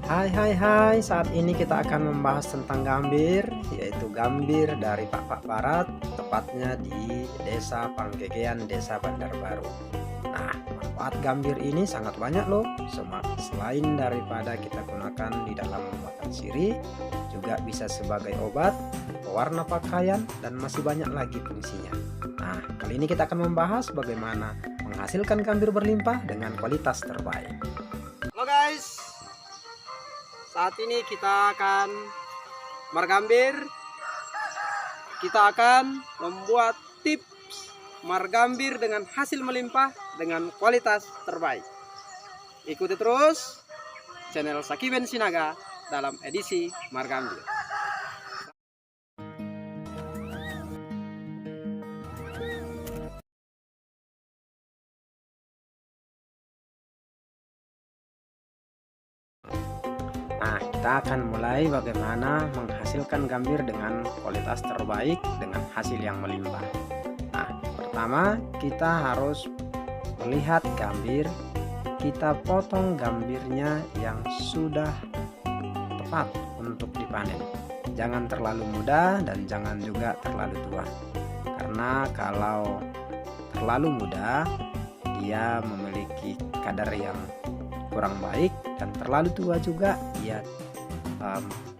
Hai, saat ini kita akan membahas tentang gambir, yaitu gambir dari Pak Barat, tepatnya di Desa Panggegean, Desa Bandarbaru. Nah, manfaat gambir ini sangat banyak loh. Selain daripada kita gunakan di dalam makan siri, juga bisa sebagai obat, pewarna pakaian, dan masih banyak lagi fungsinya. Nah, kali ini kita akan membahas bagaimana menghasilkan gambir berlimpah dengan kualitas terbaik. Halo guys, saat ini kita akan margambir. Kita akan membuat tips margambir dengan hasil melimpah dengan kualitas terbaik. Ikuti terus channel Sakiben Sinaga dalam edisi margambir. Nah, kita akan mulai bagaimana menghasilkan gambir dengan kualitas terbaik dengan hasil yang melimpah. Nah, pertama kita harus melihat gambir, kita potong gambirnya yang sudah tepat untuk dipanen. Jangan terlalu muda dan jangan juga terlalu tua. Karena kalau terlalu muda, dia memiliki kadar yang kurang baik, dan terlalu tua juga dia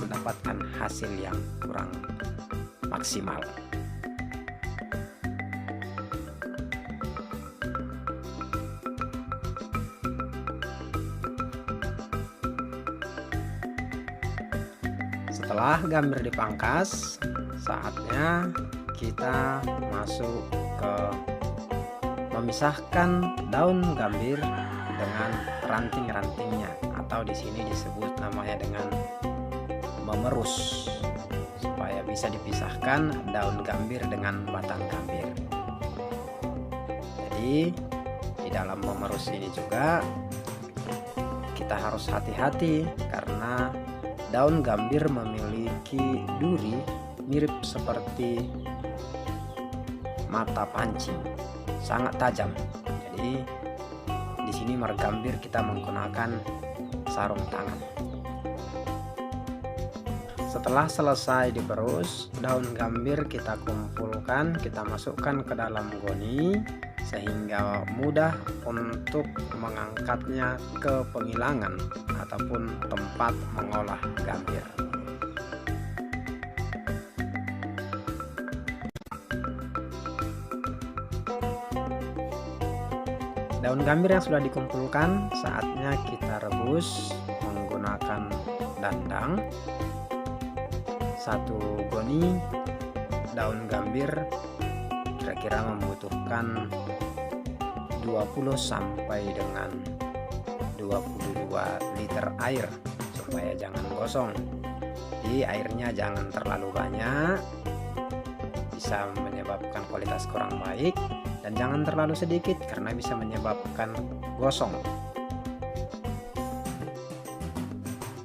mendapatkan hasil yang kurang maksimal. Setelah gambir dipangkas, saatnya kita masuk ke memisahkan daun gambir dengan ranting-rantingnya, atau di sini disebut namanya dengan memerus, supaya bisa dipisahkan daun gambir dengan batang gambir. Jadi di dalam memerus ini juga kita harus hati-hati, karena daun gambir memiliki duri mirip seperti mata pancing, sangat tajam. Jadi di sini margambir kita menggunakan sarung tangan. Setelah selesai diperus, daun gambir kita kumpulkan, kita masukkan ke dalam goni sehingga mudah untuk mengangkatnya ke pengilangan ataupun tempat mengolah gambir. Daun gambir yang sudah dikumpulkan saatnya kita rebus menggunakan dandang. Satu goni daun gambir kira-kira membutuhkan 20 sampai dengan 22 liter air supaya jangan gosong. Jadi airnya jangan terlalu banyak, bisa menyebabkan kualitas kurang baik, dan jangan terlalu sedikit karena bisa menyebabkan gosong.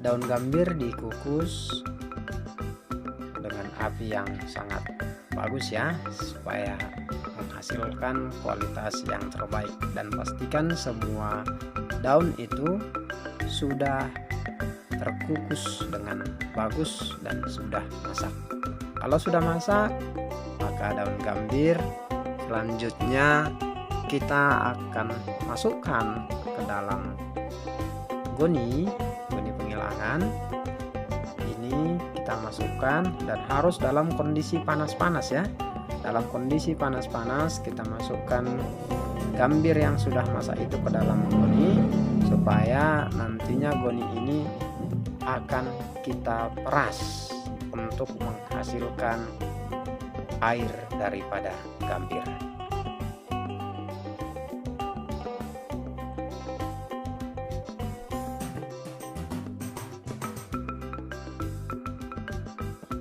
Daun gambir dikukus dengan api yang sangat bagus ya, supaya menghasilkan kualitas yang terbaik, dan pastikan semua daun itu sudah terkukus dengan bagus dan sudah masak. Kalau sudah masak, maka daun gambir selanjutnya kita akan masukkan ke dalam goni pengilangan. Ini kita masukkan dan harus dalam kondisi panas-panas ya. Dalam kondisi panas-panas kita masukkan gambir yang sudah masak itu ke dalam goni, supaya nantinya goni ini akan kita peras untuk menghasilkan air daripada gambir.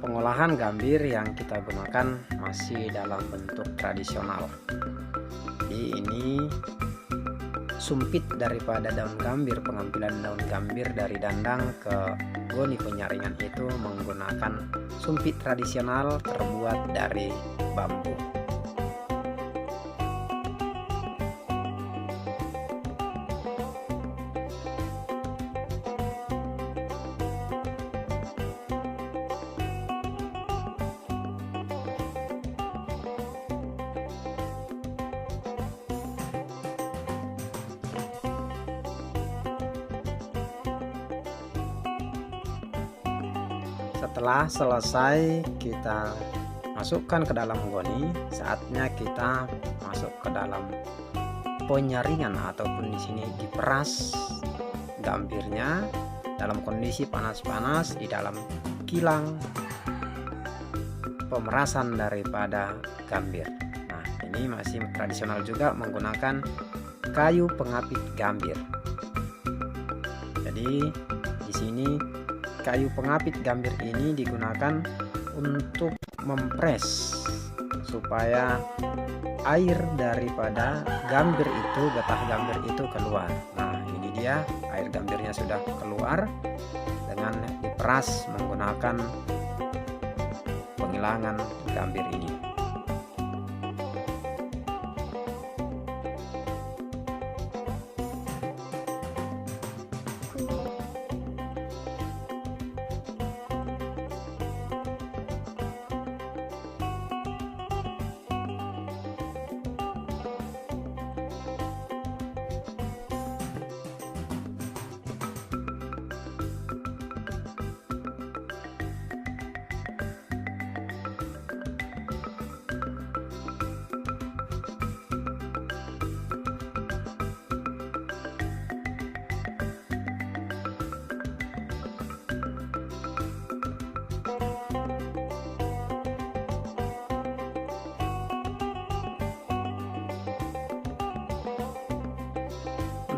Pengolahan gambir yang kita gunakan masih dalam bentuk tradisional. Jadi ini sumpit daripada daun gambir, pengambilan daun gambir dari dandang ke goni penyaringan itu menggunakan sumpit tradisional terbuat dari bambu. Setelah selesai kita masukkan ke dalam goni, saatnya kita masuk ke dalam penyaringan ataupun di sini diperas gambirnya dalam kondisi panas-panas di dalam kilang pemerasan daripada gambir. Nah, ini masih tradisional juga menggunakan kayu pengapit gambir. Jadi di sini kayu pengapit gambir ini digunakan untuk mempres supaya air daripada gambir itu, getah gambir itu keluar. Nah, ini dia air gambirnya sudah keluar dengan diperas menggunakan penghilangan gambir ini.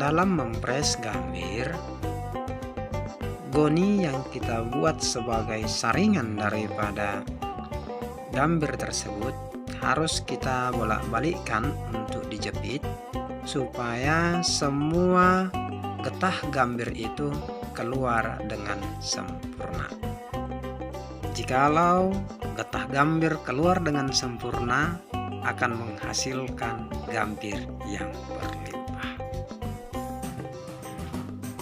Dalam mempres gambir, goni yang kita buat sebagai saringan daripada gambir tersebut harus kita bolak-balikkan untuk dijepit supaya semua getah gambir itu keluar dengan sempurna. Jikalau getah gambir keluar dengan sempurna, akan menghasilkan gambir yang berlimpah.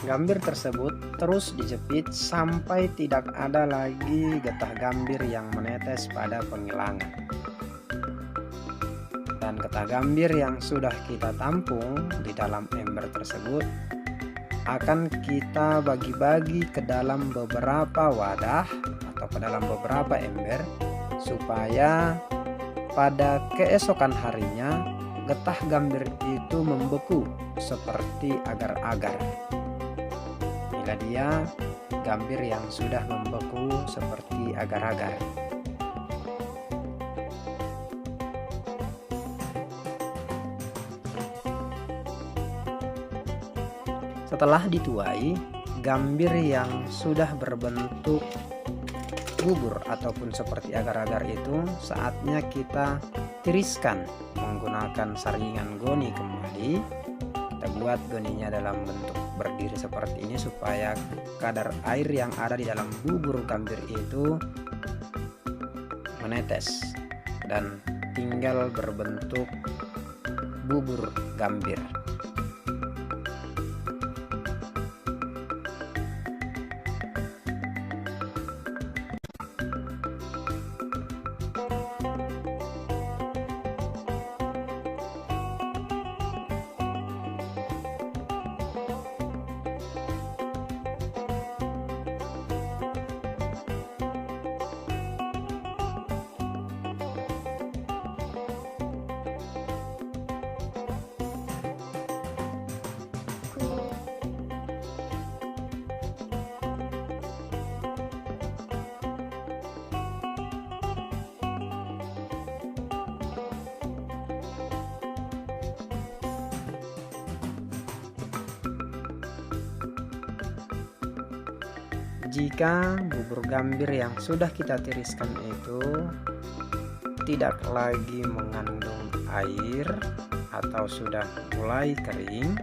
Gambir tersebut terus dijepit sampai tidak ada lagi getah gambir yang menetes pada penghilangan. Dan getah gambir yang sudah kita tampung di dalam ember tersebut akan kita bagi-bagi ke dalam beberapa wadah atau ke dalam beberapa ember supaya pada keesokan harinya getah gambir itu membeku seperti agar-agar. Inilah dia gambir yang sudah membeku seperti agar-agar. Setelah dituai, gambir yang sudah berbentuk bubur ataupun seperti agar-agar itu saatnya kita tiriskan menggunakan saringan goni kembali. Kita buat goninya dalam bentuk berdiri seperti ini supaya kadar air yang ada di dalam bubur gambir itu menetes dan tinggal berbentuk bubur gambir. Jika bubur gambir yang sudah kita tiriskan itu tidak lagi mengandung air atau sudah mulai kering,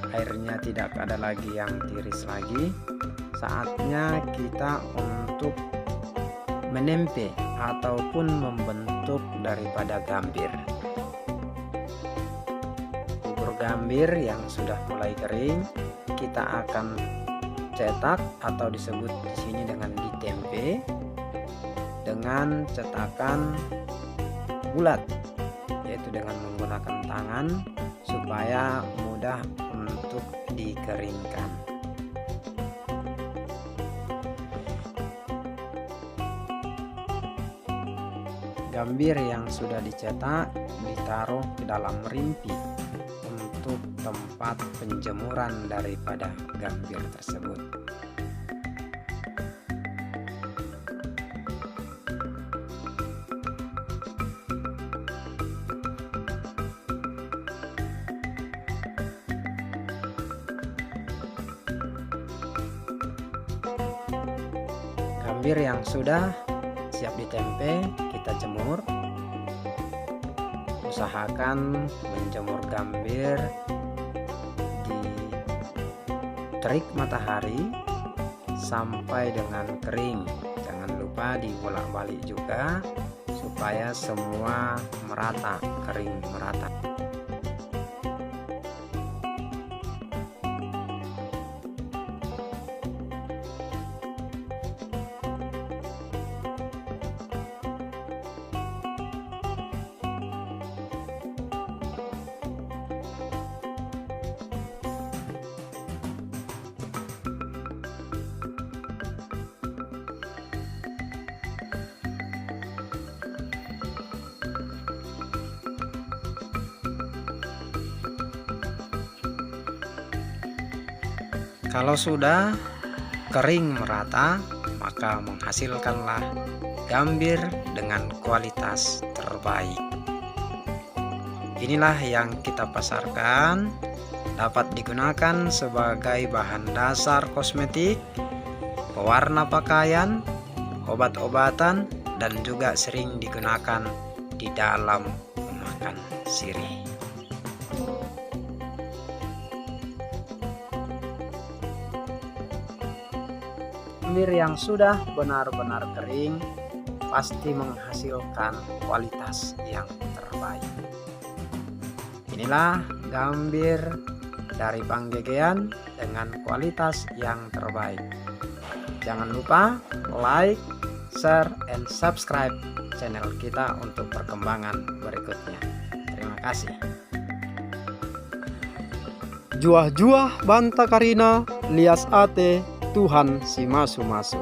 airnya tidak ada lagi yang tiris lagi, saatnya kita untuk menempe ataupun membentuk daripada gambir. Bubur gambir yang sudah mulai kering kita akan cetak atau disebut di sini dengan ditempe dengan cetakan bulat, yaitu dengan menggunakan tangan supaya mudah untuk dikeringkan. Gambir yang sudah dicetak ditaruh ke dalam rimpi untuk tempat penjemuran daripada gambir tersebut. Gambir yang sudah siap ditempe kita jemur. Usahakan menjemur gambir di terik matahari sampai dengan kering. Jangan lupa dibolak-balik juga supaya semua merata, kering merata. Kalau sudah kering merata, maka menghasilkanlah gambir dengan kualitas terbaik. Inilah yang kita pasarkan, dapat digunakan sebagai bahan dasar kosmetik, pewarna pakaian, obat-obatan, dan juga sering digunakan di dalam memakan sirih. Gambir yang sudah benar-benar kering pasti menghasilkan kualitas yang terbaik. Inilah gambir dari Panggegean dengan kualitas yang terbaik. Jangan lupa like, share, and subscribe channel kita untuk perkembangan berikutnya. Terima kasih. Juah-juah banta karina lias ate Tuhan si masu-masu.